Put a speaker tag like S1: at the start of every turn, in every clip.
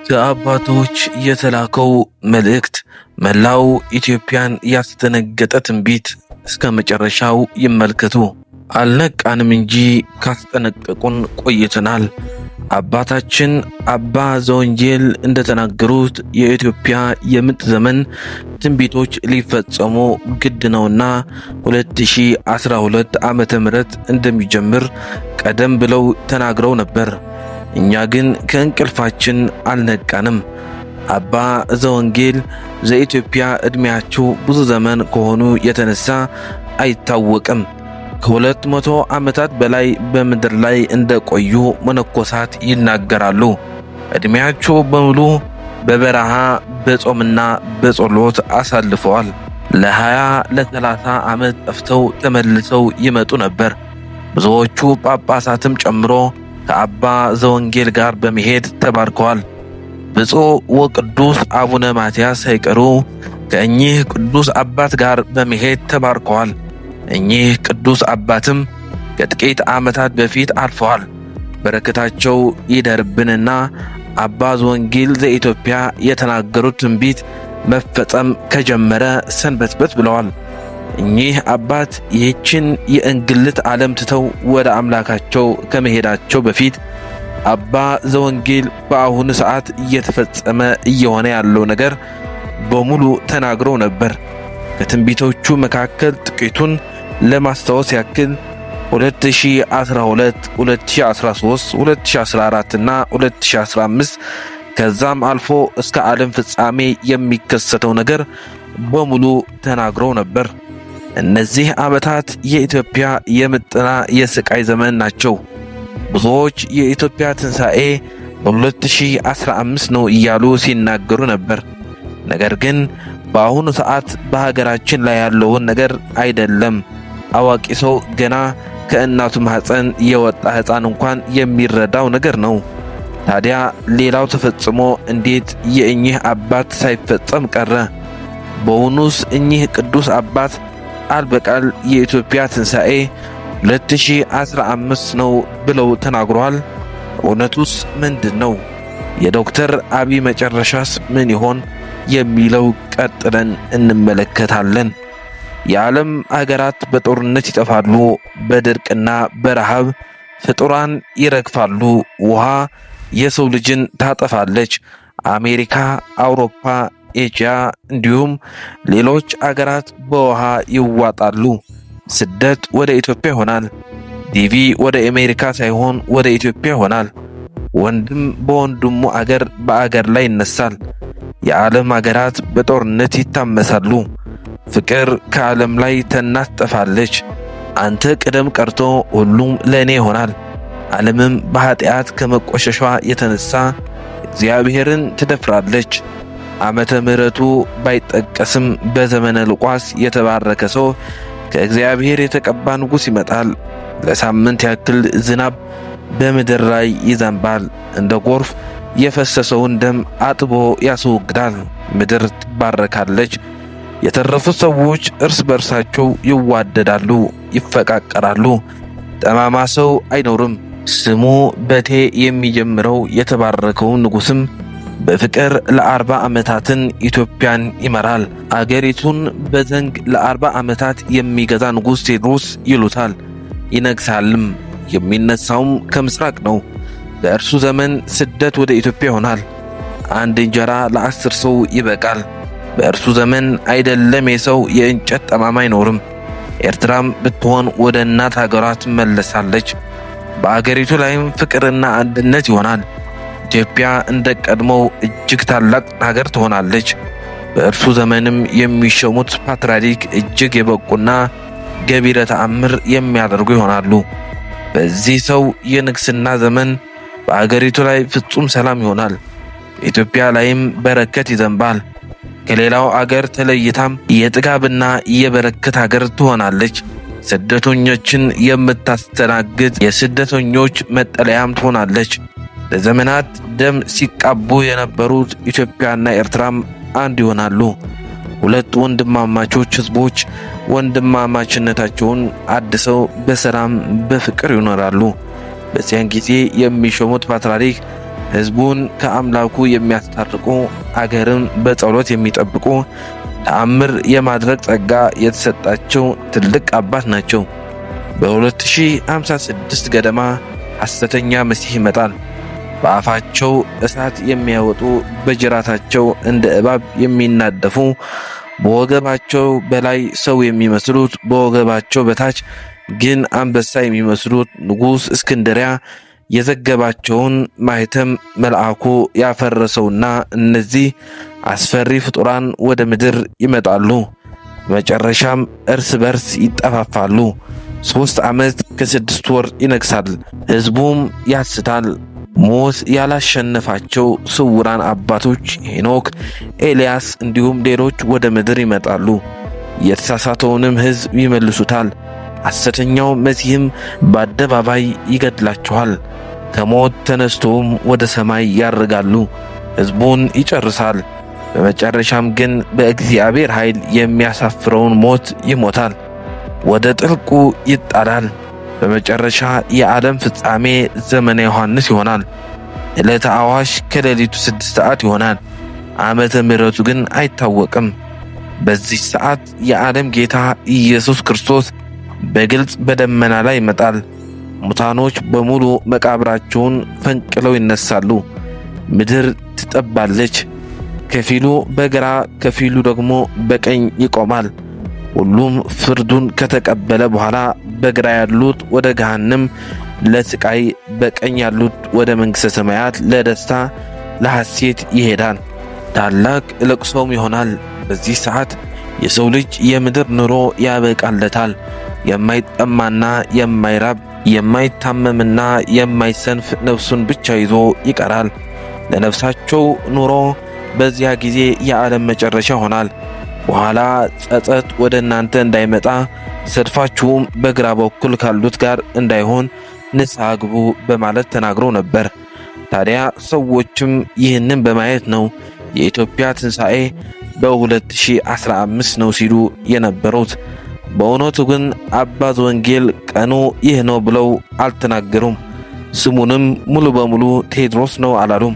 S1: ከአባቶች የተላከው መልእክት መላው ኢትዮጵያን ያስደነገጠ ትንቢት እስከ መጨረሻው ይመልከቱ። አልነቃንም እንጂ ካስጠነቀቁን ቆይተናል። አባታችን አባ ዘወንጌል እንደተናገሩት የኢትዮጵያ የምጥ ዘመን ትንቢቶች ሊፈጸሙ ግድ ነውና 2012 ዓመተ ምህረት እንደሚጀምር ቀደም ብለው ተናግረው ነበር። እኛ ግን ከእንቅልፋችን አልነቃንም። አባ ዘወንጌል ዘኢትዮጵያ ዕድሜያቸው ብዙ ዘመን ከሆኑ የተነሳ አይታወቅም። ከ200 ዓመታት በላይ በምድር ላይ እንደቆዩ መነኮሳት ይናገራሉ። ዕድሜያቸው በሙሉ በበረሃ በጾምና በጸሎት አሳልፈዋል። ለ20-30 ዓመት ጠፍተው ተመልሰው ይመጡ ነበር። ብዙዎቹ ጳጳሳትም ጨምሮ ከአባ ዘወንጌል ጋር በመሄድ ተባርከዋል። ብፁዕ ወቅዱስ አቡነ ማትያስ ሳይቀሩ ከእኚህ ቅዱስ አባት ጋር በመሄድ ተባርከዋል። እኚህ ቅዱስ አባትም ከጥቂት ዓመታት በፊት አልፈዋል። በረከታቸው ይደርብንና አባ ዘወንጌል ዘኢትዮጵያ የተናገሩት ትንቢት መፈጸም ከጀመረ ሰንበትበት ብለዋል። እኚህ አባት ይህችን የእንግልት ዓለም ትተው ወደ አምላካቸው ከመሄዳቸው በፊት አባ ዘወንጌል በአሁኑ ሰዓት እየተፈጸመ እየሆነ ያለው ነገር በሙሉ ተናግረው ነበር። ከትንቢቶቹ መካከል ጥቂቱን ለማስታወስ ያክል 2012፣ 2013፣ 2014 እና 2015 ከዛም አልፎ እስከ ዓለም ፍጻሜ የሚከሰተው ነገር በሙሉ ተናግረው ነበር። እነዚህ ዓመታት የኢትዮጵያ የምጥና የስቃይ ዘመን ናቸው። ብዙዎች የኢትዮጵያ ትንሣኤ በ2015 ነው እያሉ ሲናገሩ ነበር። ነገር ግን በአሁኑ ሰዓት በሀገራችን ላይ ያለውን ነገር አይደለም። አዋቂ ሰው ገና ከእናቱ ማህፀን የወጣ ሕፃን እንኳን የሚረዳው ነገር ነው። ታዲያ ሌላው ተፈጽሞ እንዴት የእኚህ አባት ሳይፈጸም ቀረ? በውኑስ እኚህ ቅዱስ አባት ቃል በቃል የኢትዮጵያ ትንሣኤ 2015 ነው ብለው ተናግረዋል? እውነቱስ ምንድን ነው? የዶክተር አብይ መጨረሻስ ምን ይሆን የሚለው ቀጥለን እንመለከታለን። የዓለም አገራት በጦርነት ይጠፋሉ። በድርቅና በረሃብ ፍጡራን ይረግፋሉ። ውሃ የሰው ልጅን ታጠፋለች። አሜሪካ፣ አውሮፓ፣ ኤዥያ እንዲሁም ሌሎች አገራት በውሃ ይዋጣሉ። ስደት ወደ ኢትዮጵያ ይሆናል። ዲቪ ወደ አሜሪካ ሳይሆን ወደ ኢትዮጵያ ይሆናል። ወንድም በወንድሙ አገር በአገር ላይ ይነሳል። የዓለም አገራት በጦርነት ይታመሳሉ። ፍቅር ከዓለም ላይ ተናጠፋለች። አንተ ቅደም ቀርቶ ሁሉም ለእኔ ይሆናል። ዓለምም በኃጢአት ከመቆሸሿ የተነሳ እግዚአብሔርን ትደፍራለች። ዓመተ ምሕረቱ ባይጠቀስም በዘመነ ሉቃስ የተባረከ ሰው ከእግዚአብሔር የተቀባ ንጉሥ ይመጣል። ለሳምንት ያክል ዝናብ በምድር ላይ ይዘንባል። እንደ ጎርፍ የፈሰሰውን ደም አጥቦ ያስወግዳል። ምድር ትባረካለች። የተረፉት ሰዎች እርስ በርሳቸው ይዋደዳሉ፣ ይፈቃቀራሉ። ጠማማ ሰው አይኖርም። ስሙ በቴ የሚጀምረው የተባረከው ንጉሥም በፍቅር ለ40 ዓመታትን ኢትዮጵያን ይመራል። አገሪቱን በዘንግ ለ40 ዓመታት የሚገዛ ንጉሥ ቴዎድሮስ ይሉታል። ይነግሳልም። የሚነሳውም ከምስራቅ ነው። በእርሱ ዘመን ስደት ወደ ኢትዮጵያ ይሆናል። አንድ እንጀራ ለ10 ሰው ይበቃል። በእርሱ ዘመን አይደለም የሰው የእንጨት ጠማማ አይኖርም። ኤርትራም ብትሆን ወደ እናት ሀገሯ ትመለሳለች። በአገሪቱ ላይም ፍቅርና አንድነት ይሆናል። ኢትዮጵያ እንደ ቀድሞው እጅግ ታላቅ ሀገር ትሆናለች። በእርሱ ዘመንም የሚሾሙት ፓትርያርክ እጅግ የበቁና ገቢረ ተአምር የሚያደርጉ ይሆናሉ። በዚህ ሰው የንግስና ዘመን በአገሪቱ ላይ ፍጹም ሰላም ይሆናል። በኢትዮጵያ ላይም በረከት ይዘንባል። ከሌላው አገር ተለይታም የጥጋብና የበረከት አገር ትሆናለች። ስደተኞችን የምታስተናግድ የስደተኞች መጠለያም ትሆናለች። ለዘመናት ደም ሲቃቡ የነበሩት ኢትዮጵያና ኤርትራም አንድ ይሆናሉ። ሁለት ወንድማማቾች ህዝቦች ወንድማማችነታቸውን አድሰው በሰላም በፍቅር ይኖራሉ። በዚያን ጊዜ የሚሾሙት ፓትርያርክ ሕዝቡን ከአምላኩ የሚያስታርቁ፣ አገርን በጸሎት የሚጠብቁ፣ ተአምር የማድረግ ጸጋ የተሰጣቸው ትልቅ አባት ናቸው። በ2056 ገደማ ሐሰተኛ መሲህ ይመጣል። በአፋቸው እሳት የሚያወጡ፣ በጅራታቸው እንደ እባብ የሚናደፉ፣ በወገባቸው በላይ ሰው የሚመስሉት፣ በወገባቸው በታች ግን አንበሳ የሚመስሉት ንጉሥ እስክንድርያ የዘገባቸውን ማኅተም መልአኩ ያፈረሰውና እነዚህ አስፈሪ ፍጡራን ወደ ምድር ይመጣሉ። በመጨረሻም እርስ በርስ ይጠፋፋሉ። 3 ዓመት ከ6 ወር ይነግሣል። ሕዝቡም ያስታል። ሞት ያላሸነፋቸው ስውራን አባቶች ሄኖክ፣ ኤልያስ እንዲሁም ሌሎች ወደ ምድር ይመጣሉ። የተሳሳተውንም ሕዝብ ይመልሱታል። ሐሰተኛው መሲህም በአደባባይ ይገድላቸዋል። ከሞት ተነስተውም ወደ ሰማይ ያርጋሉ። ሕዝቡን ይጨርሳል። በመጨረሻም ግን በእግዚአብሔር ኃይል የሚያሳፍረውን ሞት ይሞታል። ወደ ጥልቁ ይጣላል። በመጨረሻ የዓለም ፍጻሜ ዘመነ ዮሐንስ ይሆናል። ዕለተ አዋሽ ከሌሊቱ 6 ሰዓት ይሆናል። ዓመተ ምሕረቱ ግን አይታወቅም። በዚህ ሰዓት የዓለም ጌታ ኢየሱስ ክርስቶስ በግልጽ በደመና ላይ ይመጣል። ሙታኖች በሙሉ መቃብራቸውን ፈንቅለው ይነሳሉ። ምድር ትጠባለች። ከፊሉ በግራ ከፊሉ ደግሞ በቀኝ ይቆማል። ሁሉም ፍርዱን ከተቀበለ በኋላ በግራ ያሉት ወደ ገሃነም ለስቃይ፣ በቀኝ ያሉት ወደ መንግሥተ ሰማያት ለደስታ ለሐሴት ይሄዳል። ታላቅ ለቅሶም ይሆናል። በዚህ ሰዓት የሰው ልጅ የምድር ኑሮ ያበቃለታል። የማይጠማና የማይራብ፣ የማይታመምና የማይሰንፍ ነፍሱን ብቻ ይዞ ይቀራል። ለነፍሳቸው ኑሮ በዚያ ጊዜ የዓለም መጨረሻ ይሆናል። በኋላ ጸጸት ወደ እናንተ እንዳይመጣ ሰድፋችሁም በግራ በኩል ካሉት ጋር እንዳይሆን ንስሐ ግቡ በማለት ተናግሮ ነበር። ታዲያ ሰዎችም ይህንን በማየት ነው የኢትዮጵያ ትንሣኤ በ2015 ነው ሲሉ የነበሩት። በእውነቱ ግን አባ ዘወንጌል ቀኑ ይህ ነው ብለው አልተናገሩም። ስሙንም ሙሉ በሙሉ ቴዎድሮስ ነው አላሉም።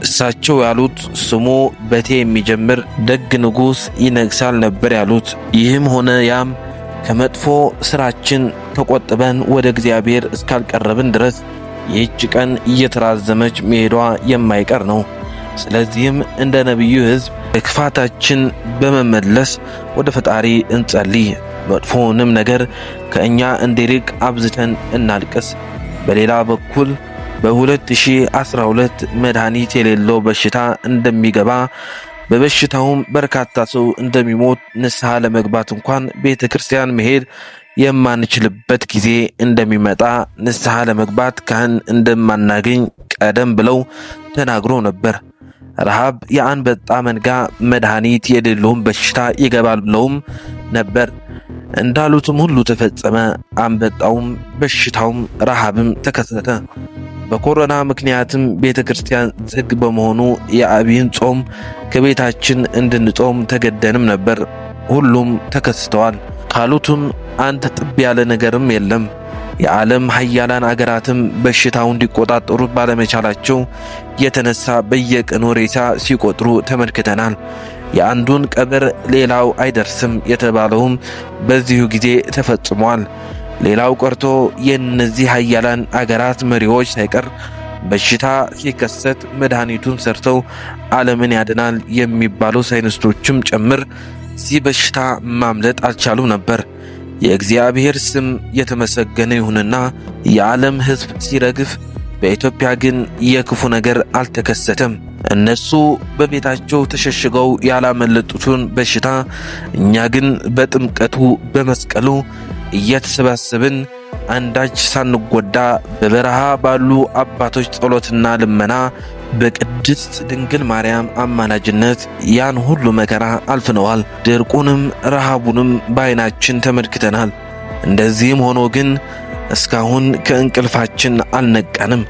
S1: እሳቸው ያሉት ስሙ በቴ የሚጀምር ደግ ንጉሥ ይነግሣል ነበር ያሉት። ይህም ሆነ ያም ከመጥፎ ስራችን ተቆጥበን ወደ እግዚአብሔር እስካልቀረብን ድረስ ይህች ቀን እየተራዘመች መሄዷ የማይቀር ነው። ስለዚህም እንደ ነቢዩ ሕዝብ ከክፋታችን በመመለስ ወደ ፈጣሪ እንጸልይ። መጥፎውንም ነገር ከእኛ እንዲርቅ አብዝተን እናልቅስ። በሌላ በኩል በ2012 መድኃኒት የሌለው በሽታ እንደሚገባ በበሽታውም በርካታ ሰው እንደሚሞት ንስሐ ለመግባት እንኳን ቤተ ክርስቲያን መሄድ የማንችልበት ጊዜ እንደሚመጣ ንስሐ ለመግባት ካህን እንደማናገኝ ቀደም ብለው ተናግሮ ነበር። ረሃብ፣ የአንበጣ መንጋ፣ መድኃኒት የሌለውን በሽታ ይገባል ብለውም ነበር። እንዳሉትም ሁሉ ተፈጸመ። አንበጣውም በሽታውም ረሃብም ተከሰተ። በኮሮና ምክንያትም ቤተ ክርስቲያን ዝግ በመሆኑ የአብይን ጾም ከቤታችን እንድንጾም ተገደንም ነበር። ሁሉም ተከስተዋል። ካሉትም አንድ ጥብ ያለ ነገርም የለም። የዓለም ሀያላን አገራትም በሽታው እንዲቆጣጠሩ ባለመቻላቸው የተነሳ በየቀኑ ሬሳ ሲቆጥሩ ተመልክተናል። የአንዱን ቀብር ሌላው አይደርስም የተባለውም በዚሁ ጊዜ ተፈጽሟል። ሌላው ቀርቶ የእነዚህ ሀያላን አገራት መሪዎች ሳይቀር በሽታ ሲከሰት መድኃኒቱን ሰርተው ዓለምን ያድናል የሚባሉ ሳይንስቶችም ጭምር እዚህ በሽታ ማምለጥ አልቻሉ ነበር። የእግዚአብሔር ስም የተመሰገነ ይሁንና የዓለም ሕዝብ ሲረግፍ፣ በኢትዮጵያ ግን የክፉ ነገር አልተከሰተም። እነሱ በቤታቸው ተሸሽገው ያላመለጡትን በሽታ እኛ ግን በጥምቀቱ በመስቀሉ እየተሰባሰብን አንዳች ሳንጎዳ በበረሃ ባሉ አባቶች ጸሎትና ልመና በቅድስት ድንግል ማርያም አማላጅነት ያን ሁሉ መከራ አልፍነዋል። ድርቁንም ረሃቡንም በዓይናችን ተመልክተናል። እንደዚህም ሆኖ ግን እስካሁን ከእንቅልፋችን አልነቃንም።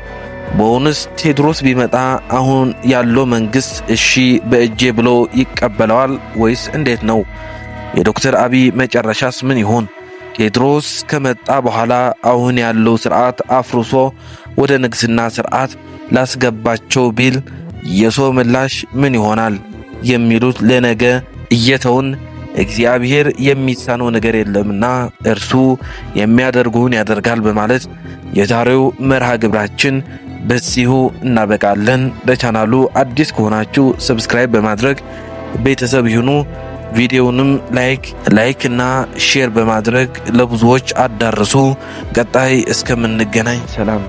S1: በእውነስ ቴዎድሮስ ቢመጣ አሁን ያለው መንግሥት እሺ በእጄ ብሎ ይቀበለዋል ወይስ እንዴት ነው? የዶክተር አብይ መጨረሻስ ምን ይሆን? ቴዎድሮስ ከመጣ በኋላ አሁን ያለው ሥርዓት አፍርሶ ወደ ንግሥና ሥርዓት ላስገባቸው ቢል የሰው ምላሽ ምን ይሆናል የሚሉት ለነገ እየተውን እግዚአብሔር የሚሳነው ነገር የለምና እርሱ የሚያደርገውን ያደርጋል በማለት የዛሬው መርሃ ግብራችን በዚሁ እናበቃለን። ለቻናሉ አዲስ ከሆናችሁ ሰብስክራይብ በማድረግ ቤተሰብ ይሁኑ። ቪዲዮውንም ላይክ እና ሼር በማድረግ ለብዙዎች አዳርሱ። ቀጣይ እስከምንገናኝ ሰላም።